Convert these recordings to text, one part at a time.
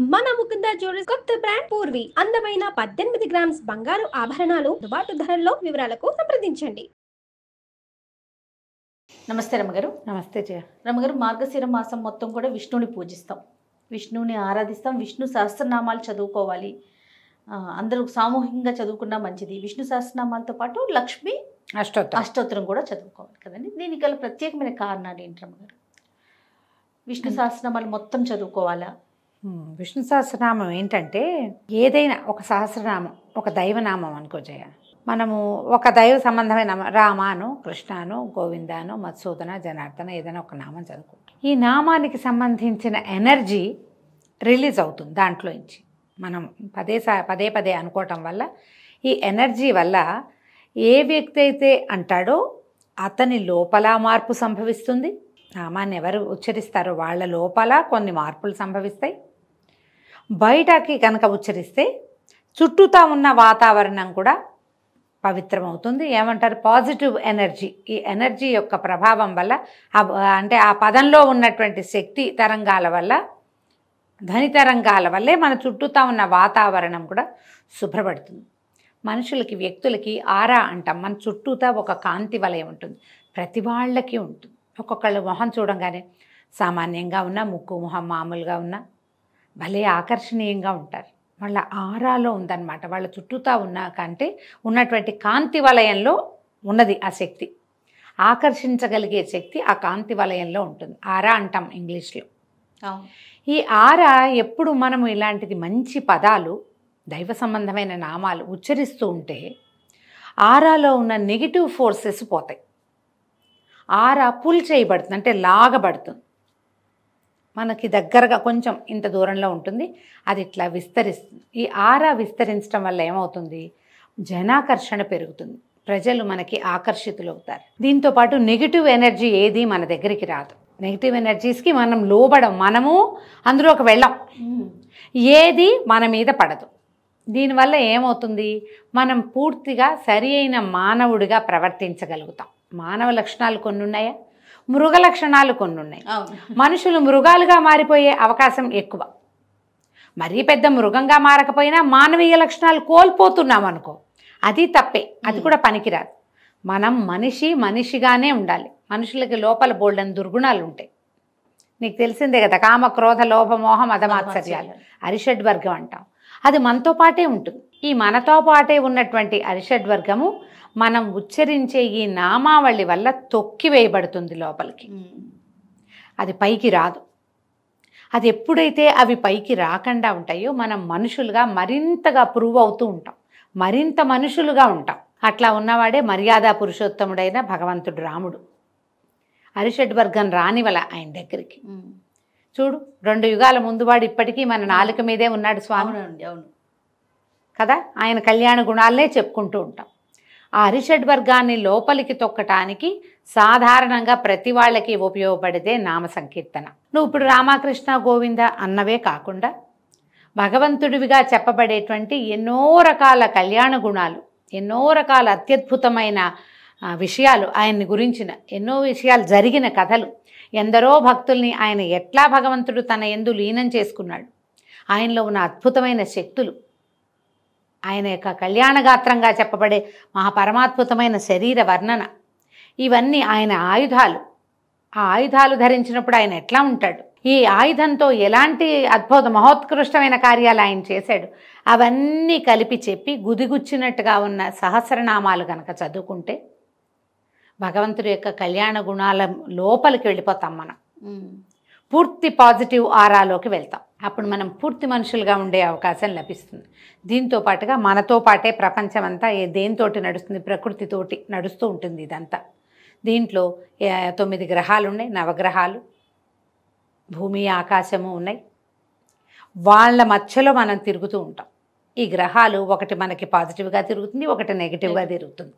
మన ముకుంద జ్యువెలర్స్ కొత్త బ్రాండ్ పూర్వి అందమైన 18 గ్రామ్స్ బంగారు ఆభరణాలు దుబాటు ధరల్లో. వివరాలకు సంప్రదించండి. నమస్తే రమ్మగారు. నమస్తే జయ. రమ్మగారు, మార్గశిర మాసం మొత్తం కూడా విష్ణుని పూజిస్తాం, విష్ణుని ఆరాధిస్తాం, విష్ణు సహస్రనామాలు చదువుకోవాలి. అందరూ సామూహికంగా చదువుకున్నా మంచిది. విష్ణు సహస్రనామాలతో పాటు లక్ష్మి అష్టోత్తరం కూడా చదువుకోవాలి కదండి. దీనికి గల ప్రత్యేకమైన కారణాలు ఏంటి రమ్మగారు? విష్ణు సహస్రనామాలు మొత్తం చదువుకోవాలా? విష్ణు సహస్రనామం ఏంటంటే, ఏదైనా ఒక సహస్రనామం ఒక దైవనామం అనుకో జయ. మనము ఒక దైవ సంబంధమైన రామాను, కృష్ణాను, గోవిందాను, మధుసూదన, జనార్దన ఏదైనా ఒక నామం చదువుకుంటాం. ఈ నామానికి సంబంధించిన ఎనర్జీ రిలీజ్ అవుతుంది దాంట్లోంచి. మనం పదే పదే అనుకోవటం వల్ల ఈ ఎనర్జీ వల్ల ఏ వ్యక్తి అయితే అంటాడో అతని లోపల మార్పు సంభవిస్తుంది. నామాన్ని ఎవరు ఉచ్చరిస్తారో వాళ్ళ లోపల కొన్ని మార్పులు సంభవిస్తాయి. బయటకి కనుక ఉచ్చరిస్తే చుట్టూతా ఉన్న వాతావరణం కూడా పవిత్రమవుతుంది. ఏమంటారు, పాజిటివ్ ఎనర్జీ. ఈ ఎనర్జీ యొక్క ప్రభావం వల్ల అంటే ఆ పదంలో ఉన్నటువంటి శక్తి తరంగాల వల్ల, ధ్వని తరంగాల వల్లే మన చుట్టూతా ఉన్న వాతావరణం కూడా శుభ్రపడుతుంది. మనుషులకి, వ్యక్తులకి ఆరా అంటాం. మన చుట్టూతా ఒక కాంతి వలయం ఉంటుంది, ప్రతి వాళ్ళకి ఉంటుంది. ఒక్కొక్కళ్ళు మొహం చూడంగానే సామాన్యంగా ఉన్న, ముక్కు మొహం మామూలుగా ఉన్న భలే ఆకర్షణీయంగా ఉంటారు. వాళ్ళ ఆరాలో ఉందన్నమాట. వాళ్ళ చుట్టూతా ఉన్న కంటే ఉన్నటువంటి కాంతి వలయంలో ఉన్నది ఆ శక్తి. ఆకర్షించగలిగే శక్తి ఆ కాంతి వలయంలో ఉంటుంది. ఆరా అంటాం ఇంగ్లీష్లో. ఈ ఆరా ఎప్పుడు మనము ఇలాంటిది మంచి పదాలు, దైవ సంబంధమైన నామాలు ఉచ్చరిస్తూ ఉంటే ఆరాలో ఉన్న నెగిటివ్ ఫోర్సెస్ పోతాయి. ఆరా పుల్ చేయబడుతుంది, అంటే లాగబడుతుంది. మనకి దగ్గరగా కొంచెం ఇంత దూరంలో ఉంటుంది, అది ఇట్లా విస్తరిస్తుంది. ఈ ఆరా విస్తరించడం వల్ల ఏమవుతుంది, జనాకర్షణ పెరుగుతుంది, ప్రజలు మనకి ఆకర్షితులవుతారు. దీంతోపాటు నెగిటివ్ ఎనర్జీ ఏది మన దగ్గరికి రాదు. నెగిటివ్ ఎనర్జీస్కి మనం లోబడం, మనము అందులోకి వెళ్ళాం, ఏది మన మీద పడదు. దీనివల్ల ఏమవుతుంది, మనం పూర్తిగా సరి అయిన మానవుడిగా ప్రవర్తించగలుగుతాం. మానవ లక్షణాలు కొన్ని ఉన్నాయా, మృగ లక్షణాలు కొన్ని ఉన్నాయి. మనుషులు మృగాలుగా మారిపోయే అవకాశం ఎక్కువ. మరీ పెద్ద మృగంగా మారకపోయినా మానవీయ లక్షణాలు కోల్పోతున్నాం అనుకో, అది తప్పే, అది కూడా పనికిరాదు. మనం మనిషిగానే ఉండాలి. మనుషులకి లోపల బోల్డని దుర్గుణాలు ఉంటాయి. నీకు తెలిసిందే కదా, కామ, క్రోధ, లోభ, మోహ, మదమాత్సర్యాలు, అరిషడ్వర్గం అంటాం. అది మనతో పాటే ఉంటుంది. ఈ మనతో పాటే ఉన్నటువంటి అరిషడ్వర్గము మనం ఉచ్చరించే ఈ నామావళి వల్ల తొక్కివేయబడుతుంది లోపలికి. అది పైకి రాదు. అది ఎప్పుడైతే అవి పైకి రాకుండా ఉంటాయో మనం మనుషులుగా మరింతగా ప్రూవ్ అవుతూ ఉంటాం, మరింత మనుషులుగా ఉంటాం. అట్లా ఉన్నవాడే మర్యాద పురుషోత్తముడైన భగవంతుడు రాముడు. అరిషడ్వర్గం రానివల ఆయన దగ్గరికి. చూడు, 2 యుగాల ముందు వాడు ఇప్పటికీ మన నాలుక మీదే ఉన్నాడు స్వామి. అవును కదా, ఆయన కళ్యాణ గుణాలనే చెప్పుకుంటూ ఉంటాం. ఆ అరిషడ్వర్గాన్ని లోపలికి తొక్కటానికి సాధారణంగా ప్రతి వాళ్ళకి ఉపయోగపడితే నామ సంకీర్తన. నువ్వు ఇప్పుడు రామకృష్ణ గోవింద అన్నవే కాకుండా భగవంతుడివిగా చెప్పబడేటువంటి ఎన్నో రకాల కళ్యాణ గుణాలు, ఎన్నో రకాల అత్యద్భుతమైన విషయాలు, ఆయన్ని గురించిన ఎన్నో విషయాలు, జరిగిన కథలు, ఎందరో భక్తుల్ని ఆయన ఎట్లా భగవంతుడు తన యందు లీనం చేసుకున్నాడు, ఆయనలో ఉన్న అద్భుతమైన శక్తులు, ఆయన యొక్క కళ్యాణగాత్రంగా చెప్పబడే మహాపరమాద్భుతమైన శరీర వర్ణన, ఇవన్నీ ఆయన ఆయుధాలు. ఆ ఆయుధాలు ధరించినప్పుడు ఆయన ఎట్లా ఉంటాడు, ఈ ఆయుధంతో ఎలాంటి అద్భుత మహోత్కృష్టమైన కార్యాలు ఆయన చేశాడు, అవన్నీ కలిపి చెప్పి గుదిగుచ్చినట్టుగా ఉన్న సహస్రనామాలు కనుక చదువుకుంటే భగవంతుడి యొక్క కళ్యాణ గుణాల లోపలికి వెళ్ళిపోతాం. మనం పూర్తి పాజిటివ్ ఆరాలోకి వెళ్తాం. అప్పుడు మనం పూర్తి మనుషులుగా ఉండే అవకాశం లభిస్తుంది. దీంతో పాటుగా మనతో పాటే ప్రపంచం అంతా దేనితోటి నడుస్తుంది, ప్రకృతితోటి నడుస్తూ ఉంటుంది ఇదంతా. దీంట్లో 9 గ్రహాలు ఉన్నాయి, నవగ్రహాలు, భూమి, ఆకాశము ఉన్నాయి. వాళ్ళ మధ్యలో మనం తిరుగుతూ ఉంటాం. ఈ గ్రహాలు ఒకటి మనకి పాజిటివ్గా తిరుగుతుంది, ఒకటి నెగిటివ్గా తిరుగుతుంది.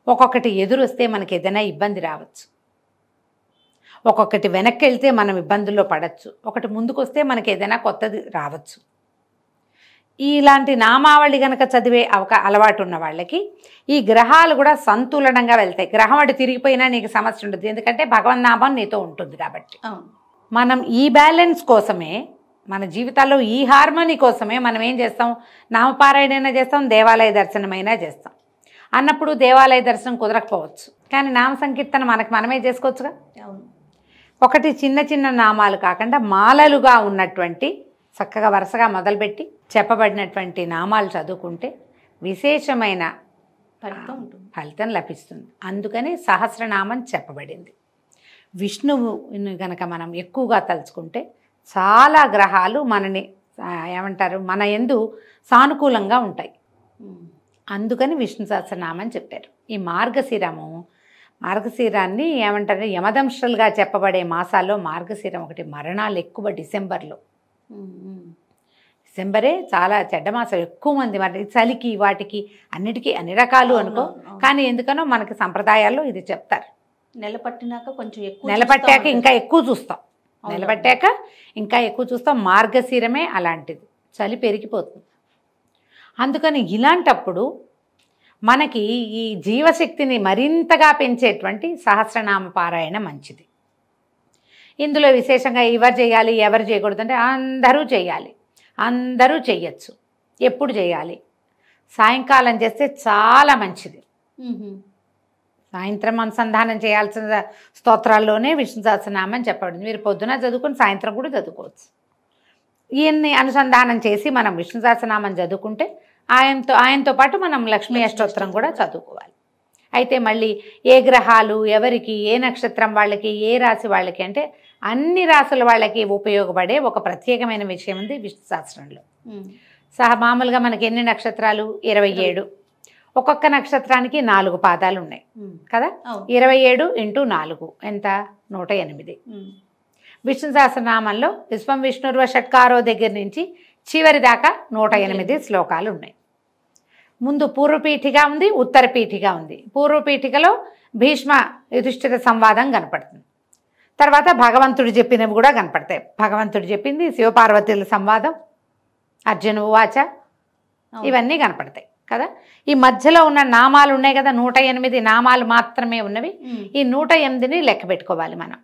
ఒక్కొక్కటి ఎదురు వస్తే మనకి ఏదైనా ఇబ్బంది రావచ్చు, ఒక్కొక్కటి వెనక్కి వెళ్తే మనం ఇబ్బందుల్లో పడవచ్చు, ఒకటి ముందుకు వస్తే మనకి ఏదైనా కొత్తది రావచ్చు. ఇలాంటి నామావళి గనక చదివే అలవాటు ఉన్న వాళ్ళకి ఈ గ్రహాలు కూడా సంతులనంగా వెళ్తాయి. గ్రహం అటు తిరిగిపోయినా నీకు సమస్య ఉండదు, ఎందుకంటే భగవన్నామం నీతో ఉంటుంది కాబట్టి. మనం ఈ బ్యాలెన్స్ కోసమే మన జీవితాల్లో ఈ హార్మోనీ కోసమే మనం ఏం చేస్తాం, నామపారాయణైనా చేస్తాం, దేవాలయ దర్శనమైనా చేస్తాం. అన్నప్పుడు దేవాలయ దర్శనం కుదరకపోవచ్చు, కానీ నామ సంకీర్తన మనమే చేసుకోవచ్చుగా. అవును. ఒకటి చిన్న చిన్న నామాలు కాకుండా మాలలుగా ఉన్నటువంటి చక్కగా వరుసగా మొదలుపెట్టి చెప్పబడినటువంటి నామాలు చదువుకుంటే విశేషమైన ఫలితం లభిస్తుంది. అందుకని సహస్రనామం చెప్పబడింది. విష్ణువుని గనక మనం ఎక్కువగా తలుచుకుంటే చాలా గ్రహాలు మనని ఏమంటారు, మన యందు సానుకూలంగా ఉంటాయి. అందుకని విష్ణు సహస్రనామం చెప్పారు. ఈ మార్గశిరాన్ని ఏమంటారు, యమదంశలుగా చెప్పబడే మాసాల్లో మార్గశిరం ఒకటి. మరణాలు ఎక్కువ డిసెంబర్లో. డిసెంబరే చాలా చెడ్డ మాసం, ఎక్కువ మంది మరి చలికి వాటికి అన్నిటికీ అన్ని రకాలు అనుకో, కానీ ఎందుకనో మనకి సంప్రదాయాల్లో ఇది చెప్తారు. నెలపట్టాక ఇంకా ఎక్కువ చూస్తాం, మార్గశిరమే అలాంటిది, చలి పెరిగిపోతుంది. అందుకని ఇలాంటప్పుడు మనకి ఈ జీవశక్తిని మరింతగా పెంచేటువంటి సహస్రనామ పారాయణ మంచిది. ఇందులో విశేషంగా ఎవరు చేయాలి ఎవరు చేయకూడదు అంటే అందరూ చేయాలి, అందరూ చేయొచ్చు. ఎప్పుడు చేయాలి? సాయంకాలం చేస్తే చాలా మంచిది. సాయంత్రం అనుసంధానం చేయాల్సిన స్తోత్రాల్లోనే విష్ణు సహస్రనామం చెప్పబడింది. మీరు పొద్దున చదువుకుని సాయంత్రం కూడా చదువుకోవచ్చు. ఈయన్ని అనుసంధానం చేసి మనం విష్ణు సహస్రనామం చదువుకుంటే ఆయనతో పాటు మనం లక్ష్మీ అష్టోత్తరం కూడా చదువుకోవాలి. అయితే మళ్ళీ ఏ గ్రహాలు ఎవరికి, ఏ నక్షత్రం వాళ్ళకి, ఏ రాశి వాళ్ళకి అంటే అన్ని రాసుల వాళ్ళకి ఉపయోగపడే ఒక ప్రత్యేకమైన విషయం ఉంది విష్ణు సహస్రంలో. మామూలుగా మనకి ఎన్ని నక్షత్రాలు? 27. ఒక్కొక్క నక్షత్రానికి 4 పాదాలు ఉన్నాయి కదా. 27 × 4 ఎంత? 108. విష్ణు సహస్రనామంలో విశ్వం విష్ణుర్వ షట్కారో దగ్గర నుంచి చివరి దాకా 108 శ్లోకాలు ఉన్నాయి. ముందు పూర్వపీఠిగా ఉంది, ఉత్తరపీఠిగా ఉంది. పూర్వపీఠికలో భీష్మ యుధిష్ఠిర సంవాదం కనపడుతుంది. తర్వాత భగవంతుడు చెప్పినవి కూడా కనపడతాయి. భగవంతుడు చెప్పింది, శివపార్వతీల సంవాదం, అర్జున ఉవాచ, ఇవన్నీ కనపడతాయి కదా. ఈ మధ్యలో ఉన్న నామాలు ఉన్నాయి కదా, 108 నామాలు మాత్రమే ఉన్నవి. ఈ 108ని లెక్క పెట్టుకోవాలి మనం.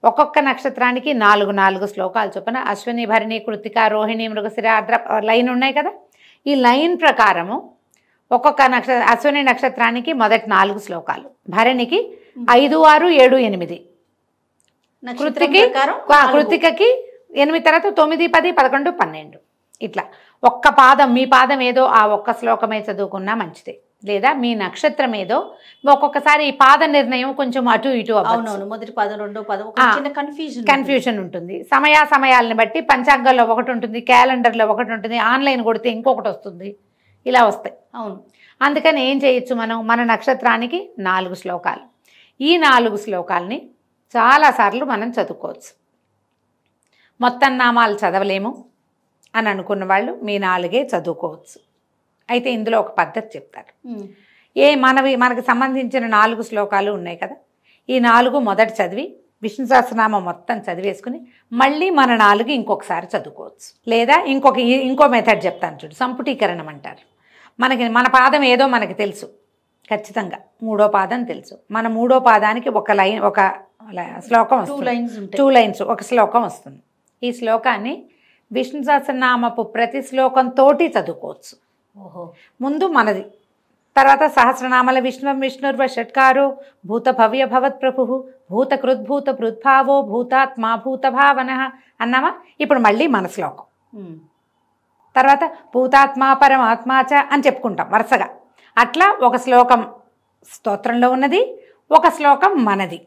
ఒక్కొక్క నక్షత్రానికి 4 శ్లోకాలు చొప్పున అశ్విని, భరణి, కృతిక, రోహిణి, మృగశిర, ఆర్ద్ర లైన్ ఉన్నాయి కదా. ఈ లైన్ ప్రకారము ఒక్కొక్క అశ్విని నక్షత్రానికి మొదటి 4 శ్లోకాలు, భరణికి 5, 6, 7, 8, కృతికకి 8, తర్వాత 9, 10, 11, 12 ఇట్లా. ఒక్క పాదం, మీ పాదం ఏదో ఆ ఒక్క శ్లోకమే చదువుకున్నా మంచిదే. లేదా మీ నక్షత్రం ఏదో, ఒక్కొక్కసారి ఈ పాద నిర్ణయం కొంచెం అటు ఇటు మొదటి పదం రెండో పదం కన్ఫ్యూజన్ ఉంటుంది. సమయాలను బట్టి పంచాంగంలో ఒకటి ఉంటుంది, క్యాలెండర్లో ఒకటి ఉంటుంది, ఆన్లైన్ కొడితే ఇంకొకటి వస్తుంది, ఇలా వస్తాయి. అవును. అందుకని ఏం చేయొచ్చు మనం, మన నక్షత్రానికి 4 శ్లోకాలు. ఈ 4 శ్లోకాలని చాలాసార్లు మనం చదువుకోవచ్చు. మొత్తం నామాలు చదవలేము అని అనుకున్న వాళ్ళు మీ 4 చదువుకోవచ్చు. అయితే ఇందులో ఒక పద్ధతి చెప్తారు. మనకి సంబంధించిన 4 శ్లోకాలు ఉన్నాయి కదా, ఈ 4 మొదట చదివి విష్ణు సహస్రనామం మొత్తం చదివేసుకుని మళ్ళీ మన 4 ఇంకొకసారి చదువుకోవచ్చు. లేదా ఇంకో మెథడ్ చెప్తాను చూడు, సంపుటీకరణం అంటారు. మన పాదం ఏదో మనకి తెలుసు ఖచ్చితంగా, 3వ పాదం తెలుసు. మన 3వ పాదానికి ఒక శ్లోకం వస్తుంది, 2 లైన్స్ ఒక శ్లోకం వస్తుంది. ఈ శ్లోకాన్ని విష్ణు సహస్రనామపు ప్రతి శ్లోకంతో చదువుకోవచ్చు. ముందు మనది, తర్వాత సహస్రనామాల విష్ణుర్వ షట్కారో భూత భవ్య భవత్ ప్రభు భూత కృద్భూత భృద్భావో భూతాత్మా భూత భావన అన్నామా. ఇప్పుడు మళ్ళీ మన శ్లోకం, తర్వాత భూతాత్మా పరమాత్మా చ అని చెప్పుకుంటాం వరుసగా. అట్లా ఒక శ్లోకం స్తోత్రంలో ఉన్నది, ఒక శ్లోకం మనది.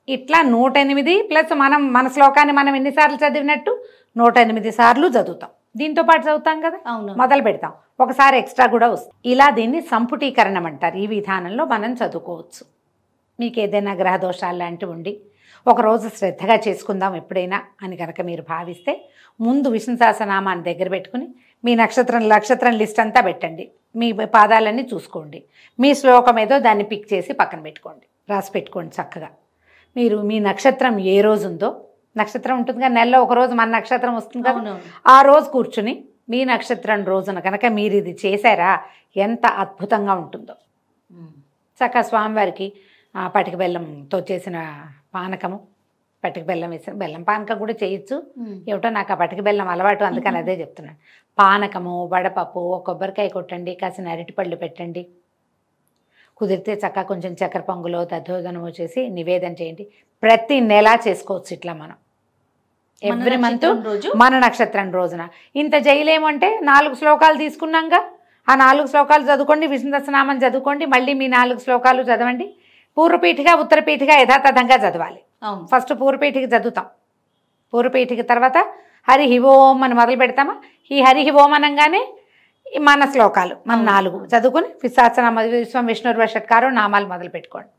ఇట్లా 108 ప్లస్ మన శ్లోకాన్ని మనం ఎన్నిసార్లు చదివినట్టు 108 సార్లు చదువుతాం. దీంతో పాటు చదువుతాం కదా, మొదలు పెడతాం, ఒకసారి ఎక్స్ట్రా కూడా వస్తుంది. ఇలా దీన్ని సంపుటీకరణం అంటారు. ఈ విధానంలో మనం చదువుకోవచ్చు. మీకు ఏదైనా గ్రహదోషాలు లాంటివి ఉండి ఒకరోజు శ్రద్ధగా చేసుకుందాం ఎప్పుడైనా అని కనుక మీరు భావిస్తే, ముందు విష్ణు సహస్రనామాన్ని దగ్గర పెట్టుకుని మీ నక్షత్రం లిస్ట్ అంతా పెట్టండి, మీ పాదాలన్నీ చూసుకోండి, మీ శ్లోకం ఏదో దాన్ని పిక్ చేసి పక్కన పెట్టుకోండి, రాసి పెట్టుకోండి చక్కగా. మీరు మీ నక్షత్రం ఏ రోజు ఉందో, నక్షత్రం ఉంటుంది కదా, నెలలో ఒకరోజు మన నక్షత్రం వస్తుంది కదా, ఆ రోజు కూర్చుని మీ నక్షత్రం రోజున కనుక మీరు ఇది చేశారా ఎంత అద్భుతంగా ఉంటుందో. చక్కగా స్వామివారికి పటిక బెల్లంతో చేసిన పానకము, పటిక బెల్లం వేసిన బెల్లం పానకం కూడా చేయొచ్చు. ఏమిటో నాకు ఆ పటిక బెల్లం అలవాటు, అందుకని అదే చెప్తున్నాను. పానకము, వడపప్పు, కొబ్బరికాయ కొట్టండి, కాసిన అరటిపళ్ళు పెట్టండి. కుదిరితే చక్కగా కొంచెం చక్కెర పొంగులో దద్దోజనము చేసి నివేదన చేయండి. ప్రతి నెల చేసుకోవచ్చు ఇట్లా మనం. ఎవ్రీ మంత్ మన నక్షత్రం రోజున ఇంత చేయలేమంటే 4 శ్లోకాలు తీసుకున్నాక ఆ 4 శ్లోకాలు చదువుకోండి, విష్ణు సహస్రనామం చదువుకోండి, మళ్ళీ మీ 4 శ్లోకాలు చదవండి. పూర్వపీఠిక ఉత్తరపీఠిక యథాతథంగా చదవాలి. ఫస్ట్ పూర్వపీఠిక చదువుతాం, పూర్వపీఠిక తర్వాత హరి ఓం అని మొదలు పెడతామా, ఈ హరి ఓం అనగానే మన శ్లోకాలు మన 4 చదువుకుని సహస్రనామ విశ్వం విష్ణుర్వ షట్కారో నామాలు మొదలు పెట్టుకోండి.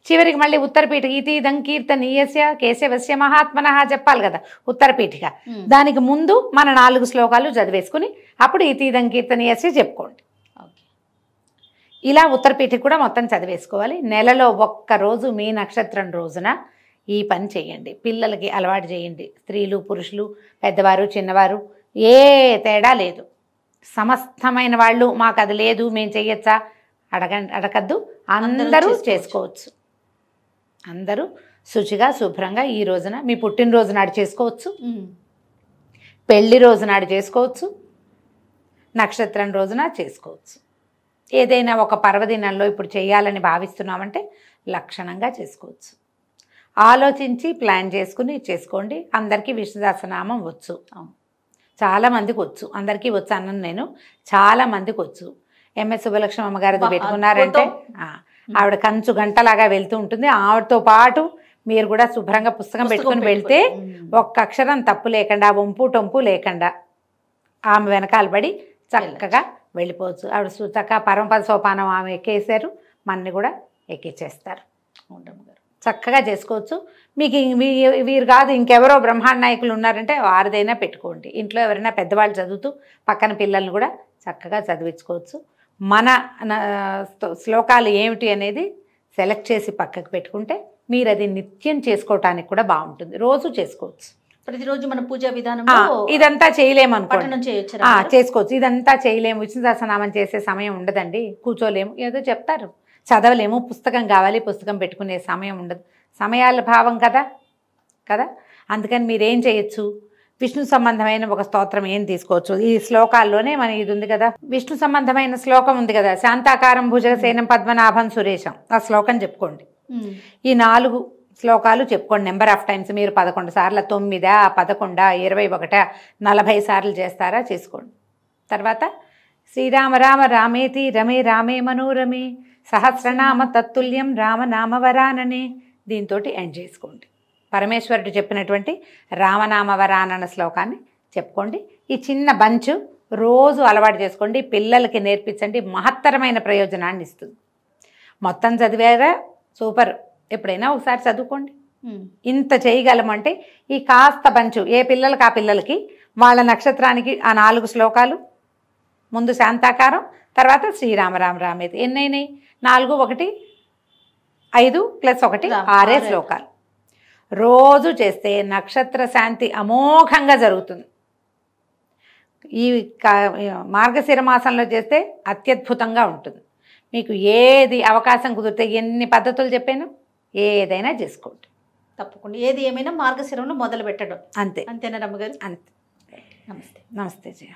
చివరికి మళ్ళీ ఉత్తరపీఠిక ఇతీదం కీర్తనీయస్య కేశవస్య మహాత్మనః చెప్పాలి కదా ఉత్తరపీఠిక. దానికి ముందు మన 4 శ్లోకాలు చదివేసుకుని అప్పుడు ఇతీదం కీర్తనీయస్య చెప్పుకోండి. ఇలా ఉత్తరపీఠిక కూడా మొత్తం చదివేసుకోవాలి. నెలలో ఒక్కరోజు మీ నక్షత్రం రోజున ఈ పని చేయండి. పిల్లలకి అలవాటు చేయండి. స్త్రీలు పురుషులు పెద్దవారు చిన్నవారు ఏ తేడా లేదు. సమస్తమైన వాళ్ళు మాకు అది లేదు మేము చెయ్యొచ్చా అడగద్దు, అందరూ చేసుకోవచ్చు. అందరూ శుచిగా శుభ్రంగా ఈ రోజున మీ పుట్టినరోజు నాడు చేసుకోవచ్చు, పెళ్లి రోజు నాడు చేసుకోవచ్చు, నక్షత్రం రోజున చేసుకోవచ్చు. ఏదైనా ఒక పర్వదినంలో ఇప్పుడు చేయాలని భావిస్తున్నామంటే లక్షణంగా చేసుకోవచ్చు. ఆలోచించి ప్లాన్ చేసుకుని చేసుకోండి. అందరికీ విష్ణు సహస్రనామం వచ్చు, చాలామందికి వచ్చు, అందరికీ వచ్చు అన్నాను నేను, చాలామందికి వచ్చు. ఎంఎస్ సుబ్బలక్ష్మి అమ్మగారిది పెట్టుకున్నారంటే ఆవిడ కంచు గంటలాగా వెళ్తూ ఉంటుంది. ఆవిడతో పాటు మీరు కూడా శుభ్రంగా పుస్తకం పెట్టుకుని వెళ్తే ఒక్క అక్షరం తప్పు లేకుండా వంపు టొంపు లేకుండా ఆమె వెనకాల పడి చక్కగా వెళ్ళిపోవచ్చు. ఆవిడ చక్కగా పరమపద సోపానం ఆమె ఎక్కేసారు, మనని కూడా ఎక్కిచ్చేస్తారు. చక్కగా చేసుకోవచ్చు. మీకు వీరు కాదు ఇంకెవరో బ్రహ్మాండ నాయకులు ఉన్నారంటే వారిదైనా పెట్టుకోండి. ఇంట్లో ఎవరైనా పెద్దవాళ్ళు చదువుతూ పక్కన పిల్లల్ని కూడా చక్కగా చదివించుకోవచ్చు. మన శ్లోకాలు ఏమిటి అనేది సెలెక్ట్ చేసి పక్కకు పెట్టుకుంటే మీరు అది నిత్యం చేసుకోవటానికి కూడా బాగుంటుంది. రోజు చేసుకోవచ్చు. ప్రతిరోజు మన పూజా విధానం ఇదంతా చేయలేము అనుకోండి, చేసుకోవచ్చు. ఇదంతా చేయలేము, విష్ణు సహస్రనామం చేసే సమయం ఉండదండి, కూర్చోలేము, ఏదో చెప్తారు, చదవలేము, పుస్తకం కావాలి, పుస్తకం పెట్టుకునే సమయం ఉండదు, సమయాల భావం కదా. అందుకని మీరేం చేయొచ్చు, విష్ణు సంబంధమైన ఒక స్తోత్రం ఏం తీసుకోవచ్చు. ఈ శ్లోకాల్లోనే మన ఇది ఉంది కదా, విష్ణు సంబంధమైన శ్లోకం ఉంది కదా, శాంతాకారం భుజగసేనం పద్మనాభం సురేశం, ఆ శ్లోకం చెప్పుకోండి. ఈ 4 శ్లోకాలు చెప్పుకోండి నెంబర్ ఆఫ్ టైమ్స్. మీరు 11 సార్లు, 9, 11, 21, 40 సార్లు చేస్తారా చేసుకోండి. తర్వాత శ్రీరామ రామ రామేతి రమే రామే మనోరమే సహస్రనామ తత్తుల్యం రామనామవరాననే దీంతో ఎండ్ చేసుకోండి. పరమేశ్వరుడు చెప్పినటువంటి రామనామవరానన శ్లోకాన్ని చెప్పుకోండి. ఈ చిన్న బంచు రోజు అలవాటు చేసుకోండి, పిల్లలకి నేర్పించండి, మహత్తరమైన ప్రయోజనాన్ని ఇస్తుంది. మొత్తం చదివారా సూపర్, ఎప్పుడైనా ఒకసారి చదువుకోండి. ఇంత చేయగలమంటే ఈ కాస్త బంచు ఏ పిల్లలకి ఆ పిల్లలకి వాళ్ళ నక్షత్రానికి ఆ 4 శ్లోకాలు, ముందు శాంతాకారం, తర్వాత శ్రీరామరామ రామేతి, ఎన్నైనాయి 4, 1, 5 + 1 6 శ్లోకాలు రోజు చేస్తే నక్షత్ర శాంతి అమోఘంగా జరుగుతుంది. ఈ మార్గశిర మాసంలో చేస్తే అత్యద్భుతంగా ఉంటుంది. మీకు ఏది అవకాశం కుదిరితే ఎన్ని పద్ధతులు చెప్పాను ఏదైనా చేసుకోండి తప్పకుండా. ఏది ఏమైనా మార్గశిరంలో మొదలు పెట్టడం అంతే. అంతేనా రమ్మగారు? అంతే. నమస్తే. నమస్తే జయ.